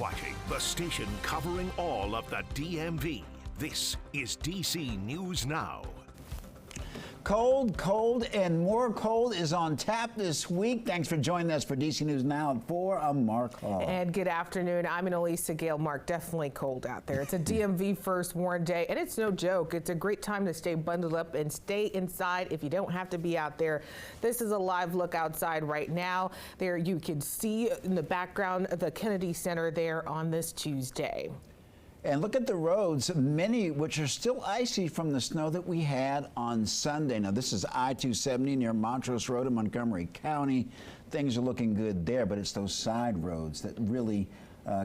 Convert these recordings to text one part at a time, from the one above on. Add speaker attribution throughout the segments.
Speaker 1: watching the station covering all of the DMV. This is DC News Now.
Speaker 2: Cold, cold, and more cold is on tap this week. Thanks for joining us for DC News Now at 4. I'm Mark Hall.
Speaker 3: And good afternoon. I'm Annalisa Gale. Mark, definitely cold out there. It's a DMV first warn day, and it's no joke. It's a great time to stay bundled up and stay inside if you don't have to be out there. This is a live look outside right now. There you can see in the background the Kennedy Center there on this Tuesday.
Speaker 2: And look at the roads, many which are still icy from the snow that we had on Sunday. Now, this is I-270 near Montrose Road in Montgomery County. Things are looking good there, but it's those side roads that really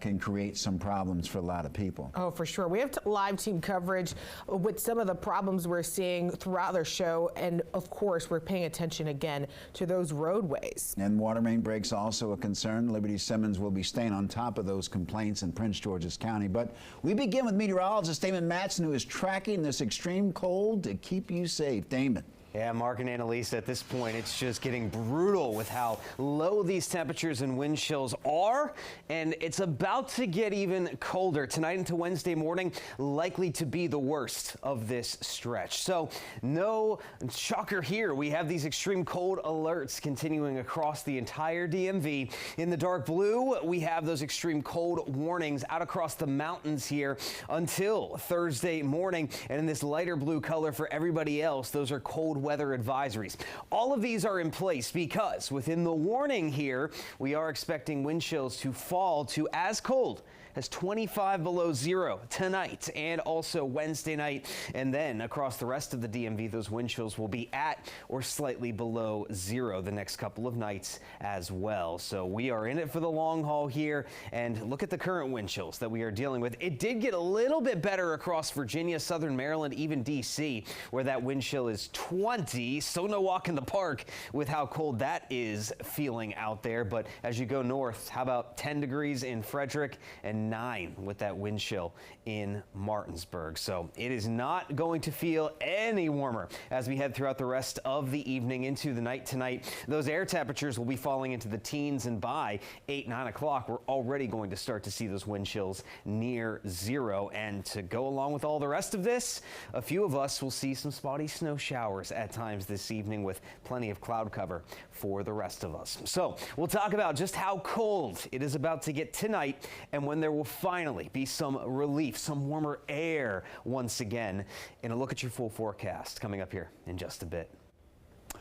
Speaker 2: can create some problems for a lot of people.
Speaker 3: Oh, for sure. We have live team coverage with some of the problems we're seeing throughout our show. And of course, we're paying attention again to those roadways.
Speaker 2: And water main breaks also a concern. Liberty Simmons will be staying on top of those complaints in Prince George's County. But we begin with meteorologist Damon Matson, who is tracking this extreme cold to keep you safe. Damon.
Speaker 4: Yeah, Mark and Annalisa, at this point, it's just getting brutal with how low these temperatures and wind chills are, and it's about to get even colder. Tonight into Wednesday morning, likely to be the worst of this stretch. So, no shocker here. We have these extreme cold alerts continuing across the entire DMV. In the dark blue, we have those extreme cold warnings out across the mountains here until Thursday morning. And in this lighter blue color for everybody else, those are cold weather advisories. All of these are in place because within the warning here, we are expecting wind chills to fall to as cold as 25 below zero tonight and also Wednesday night. And then across the rest of the DMV, those wind chills will be at or slightly below zero the next couple of nights as well. So we are in it for the long haul here. And look at the current wind chills that we are dealing with. It did get a little bit better across Virginia, Southern Maryland, even DC, where that wind chill is 20. So no walk in the park with how cold that is feeling out there. But as you go north, how about 10 degrees in Frederick and 9 with that wind chill in Martinsburg. So it is not going to feel any warmer as we head throughout the rest of the evening into the night tonight. Those air temperatures will be falling into the teens, and by 8, 9 o'clock, we're already going to start to see those wind chills near zero. And to go along with all the rest of this, a few of us will see some spotty snow showers at times this evening with plenty of cloud cover for the rest of us. So we'll talk about just how cold it is about to get tonight and when there will finally be some relief, some warmer air once again. And a look at your full forecast coming up here in just a bit.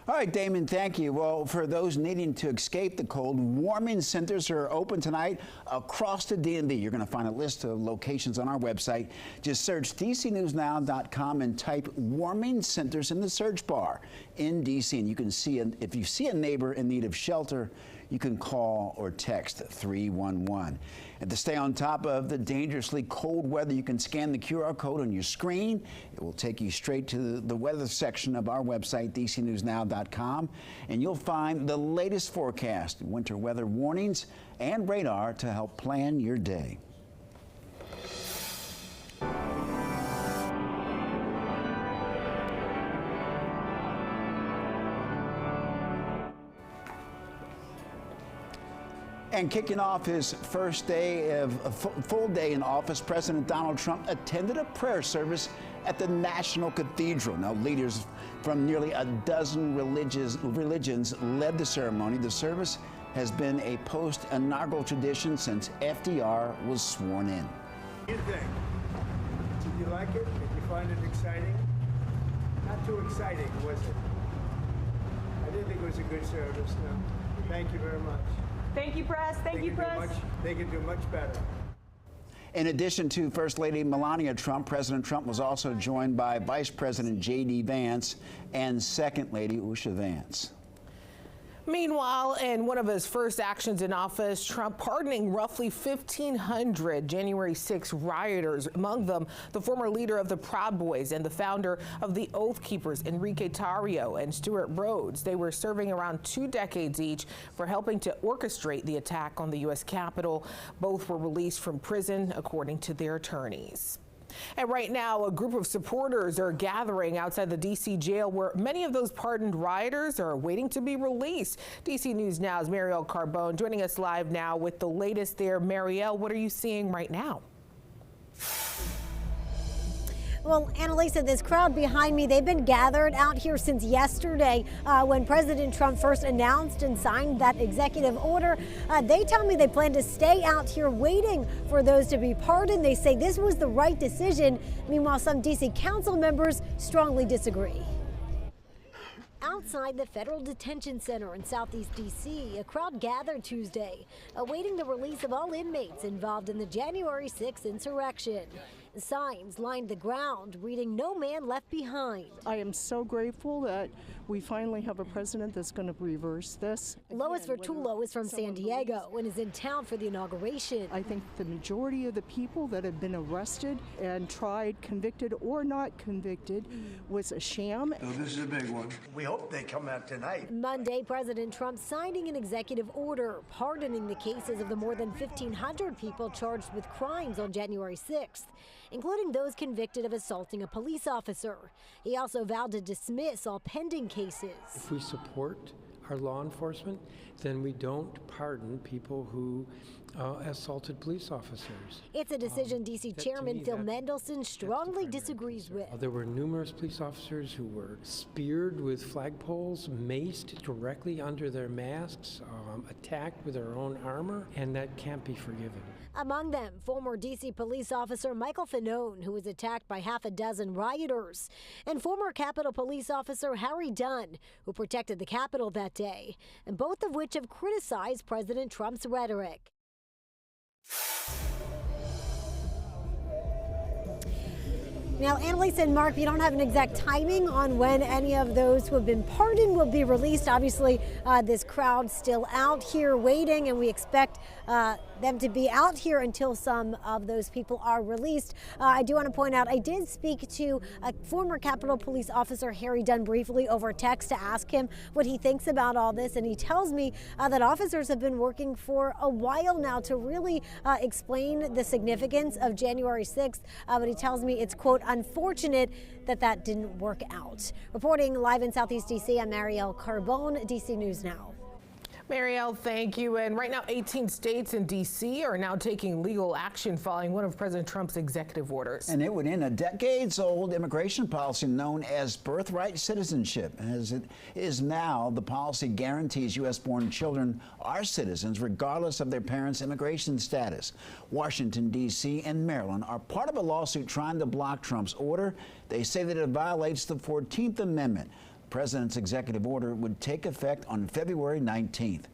Speaker 2: All right, Damon, thank you. Well, for those needing to escape the cold, warming centers are open tonight across the DMV. You're going to find a list of locations on our website. Just search dcnewsnow.com and type warming centers in the search bar in DC. And you can see, if you see a neighbor in need of shelter, you can call or text 311. And to stay on top of the dangerously cold weather, you can scan the QR code on your screen. It will take you straight to the weather section of our website, dcnewsnow.com, and you'll find the latest forecast, winter weather warnings, and radar to help plan your day. And kicking off his first day of a full day in office, President Donald Trump attended a prayer service at the National Cathedral. Now, leaders from nearly a dozen religions led the ceremony. The service has been a post-inaugural tradition since FDR was sworn in.
Speaker 5: What do you think? Did you like it? Did you find it exciting? Not too exciting, was it? I didn't think it was a good service, no. Thank you very much.
Speaker 6: Thank you, press. Thank you, press.
Speaker 5: They can do much better.
Speaker 2: In addition to First Lady Melania Trump, President Trump was also joined by Vice President J.D. Vance and Second Lady Usha Vance.
Speaker 3: Meanwhile, in one of his first actions in office, Trump pardoning roughly 1,500 January 6 rioters, among them the former leader of the Proud Boys and the founder of the Oath Keepers, Enrique Tarrio and Stuart Rhodes. They were serving around 2 decades each for helping to orchestrate the attack on the U.S. Capitol. Both were released from prison, according to their attorneys. And right now, a group of supporters are gathering outside the D.C. jail where many of those pardoned rioters are waiting to be released. D.C. News Now's Marielle Carbone joining us live now with the latest there. Marielle, what are you seeing right now?
Speaker 7: Well, Annalisa, this crowd behind me, they've been gathered out here since yesterday when President Trump first announced and signed that executive order. They tell me they plan to stay out here waiting for those to be pardoned. They say this was the right decision. Meanwhile, some D.C. council members strongly disagree. Outside the Federal Detention Center in Southeast D.C., a crowd gathered Tuesday, awaiting the release of all inmates involved in the January 6th insurrection. Signs lined the ground reading "No man left behind."
Speaker 8: I am so grateful that we finally have a president that's going to reverse this.
Speaker 7: Lois Vertulo is from San Diego and is in town for the inauguration.
Speaker 8: I think the majority of the people that have been arrested and tried, convicted or not convicted, was a sham.
Speaker 5: So this is a big one. We hope they come out tonight.
Speaker 7: Monday, President Trump signing an executive order pardoning the cases of the more than 1,500 people charged with crimes on January 6th, including those convicted of assaulting a police officer. He also vowed to dismiss all pending cases.
Speaker 9: If we support our law enforcement, then we don't pardon people who assaulted police officers.
Speaker 7: It's a decision D.C. Chairman Phil Mendelson strongly disagrees with.
Speaker 9: There were numerous police officers who were speared with flagpoles, maced directly under their masks, attacked with their own armor, and that can't be forgiven.
Speaker 7: Among them, former D.C. police officer Michael Fanone, who was attacked by half a dozen rioters, and former Capitol Police officer Harry Dunn, who protected the Capitol that day, and both of which have criticized President Trump's rhetoric. Now, Annalisa and Mark, you don't have an exact timing on when any of those who have been pardoned will be released. Obviously, this crowd's still out here waiting, and we expect them to be out here until some of those people are released. I do want to point out, I did speak to a former Capitol Police officer, Harry Dunn, briefly over text to ask him what he thinks about all this, and he tells me that officers have been working for a while now to really explain the significance of January 6th, but he tells me it's, quote, unfortunate that didn't work out. Reporting live in Southeast D.C., I'm Marielle Carbone, D.C. News Now.
Speaker 3: Marielle, thank you. And right now, 18 states and D.C. are now taking legal action following one of President Trump's executive orders.
Speaker 2: And it would end a decades-old immigration policy known as Birthright Citizenship. As it is now, the policy guarantees U.S.-born children are citizens regardless of their parents' immigration status. Washington, D.C. and Maryland are part of a lawsuit trying to block Trump's order. They say that it violates the 14th Amendment. The president's executive order would take effect on February 19th.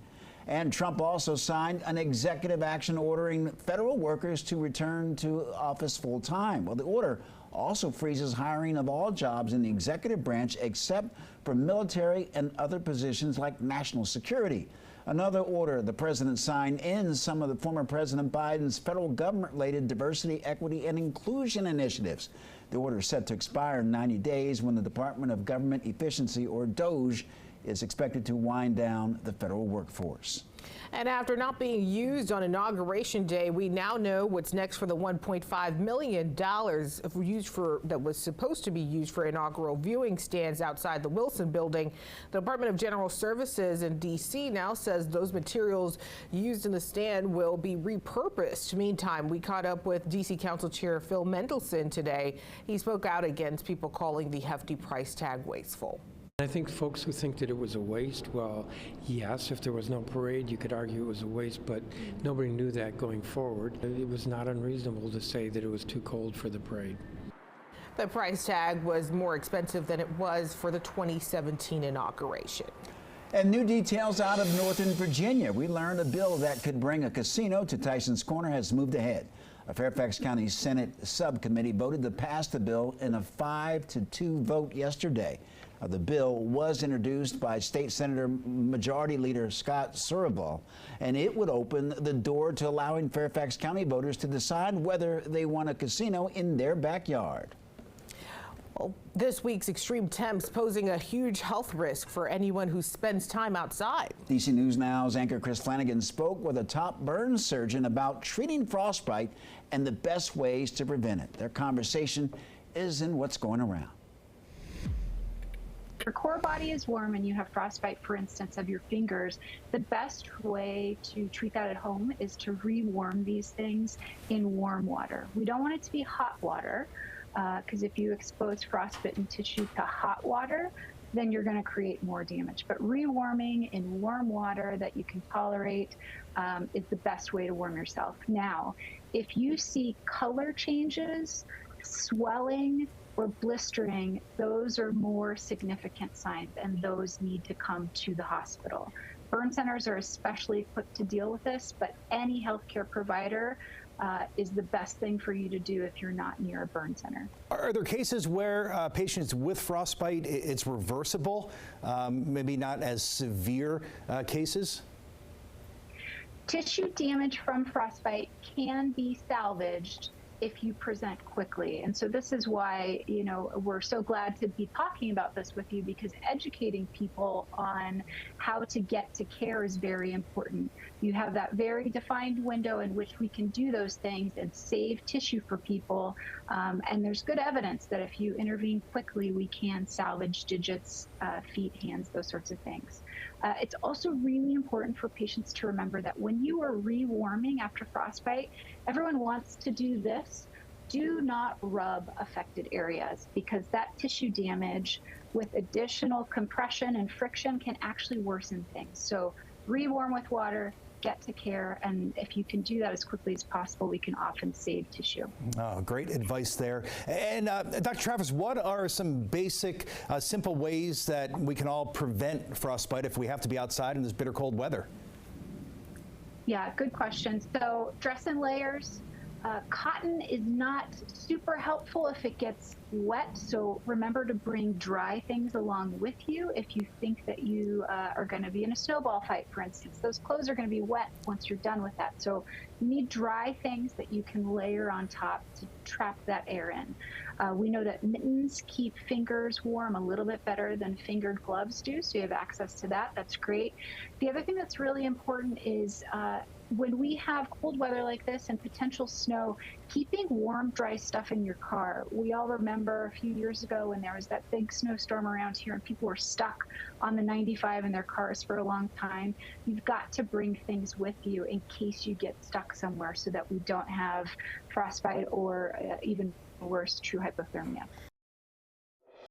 Speaker 2: And Trump also signed an executive action ordering federal workers to return to office full time. Well, the order also freezes hiring of all jobs in the executive branch except for military and other positions like national security. Another order the president signed ends some of the former President Biden's federal government-related diversity, equity, and inclusion initiatives. The order is set to expire in 90 days when the Department of Government Efficiency, or DOGE, is expected to wind down the federal workforce.
Speaker 3: And after not being used on Inauguration Day, we now know what's next for the $1.5 million that was supposed to be used for inaugural viewing stands outside the Wilson Building. The Department of General Services in D.C. now says those materials used in the stand will be repurposed. Meantime, we caught up with D.C. Council Chair Phil Mendelson today. He spoke out against people calling the hefty price tag wasteful.
Speaker 9: I think folks who think that it was a waste, well, yes, if there was no parade, you could argue it was a waste, but nobody knew that going forward. It was not unreasonable to say that it was too cold for the parade.
Speaker 3: The price tag was more expensive than it was for the 2017 inauguration.
Speaker 2: And new details out of Northern Virginia. We learned a bill that could bring a casino to Tysons Corner has moved ahead. A Fairfax County Senate subcommittee voted to pass the bill in a 5-2 vote yesterday. The bill was introduced by State Senator Majority Leader Scott Survival, and it would open the door to allowing Fairfax County voters to decide whether they want a casino in their backyard.
Speaker 3: Well, this week's extreme temps posing a huge health risk for anyone who spends time outside.
Speaker 2: DC News Now's anchor Chris Flanagan spoke with a top burn surgeon about treating frostbite and the best ways to prevent it. Their conversation is in What's Going Around.
Speaker 10: Your core body is warm and you have frostbite, for instance, of your fingers, the best way to treat that at home is to rewarm these things in warm water. We don't want it to be hot water, because if you expose frostbitten tissue to hot water, then you're going to create more damage. But rewarming in warm water that you can tolerate is the best way to warm yourself. Now, if you see color changes, swelling, or blistering, those are more significant signs, and those need to come to the hospital. Burn centers are especially equipped to deal with this, but any healthcare provider is the best thing for you to do if you're not near a burn center.
Speaker 11: Are there cases where patients with frostbite, it's reversible, maybe not as severe cases?
Speaker 10: Tissue damage from frostbite can be salvaged if you present quickly. And so this is why, we're so glad to be talking about this with you, because educating people on how to get to care is very important. You have that very defined window in which we can do those things and save tissue for people. And there's good evidence that if you intervene quickly, we can salvage digits, feet, hands, those sorts of things. It's also really important for patients to remember that when you are rewarming after frostbite, everyone wants to do this. Do not rub affected areas, because that tissue damage with additional compression and friction can actually worsen things. So rewarm with water, get to care, and if you can do that as quickly as possible, we can often save tissue.
Speaker 11: Oh, great advice there. And Dr. Travis, what are some basic, simple ways that we can all prevent frostbite if we have to be outside in this bitter cold weather?
Speaker 10: Yeah, good question. So dress in layers. Cotton is not super helpful if it gets wet, so remember to bring dry things along with you if you think that you are going to be in a snowball fight, for instance. Those clothes are going to be wet once you're done with that, so you need dry things that you can layer on top to trap that air in. We know that mittens keep fingers warm a little bit better than fingered gloves do, so you have access to that. That's great. The other thing that's really important is when we have cold weather like this and potential snow, keeping warm, dry stuff in your car. We all remember a few years ago when there was that big snowstorm around here and people were stuck on the 95 in their cars for a long time. You've got to bring things with you in case you get stuck somewhere so that we don't have frostbite or even worse, true hypothermia.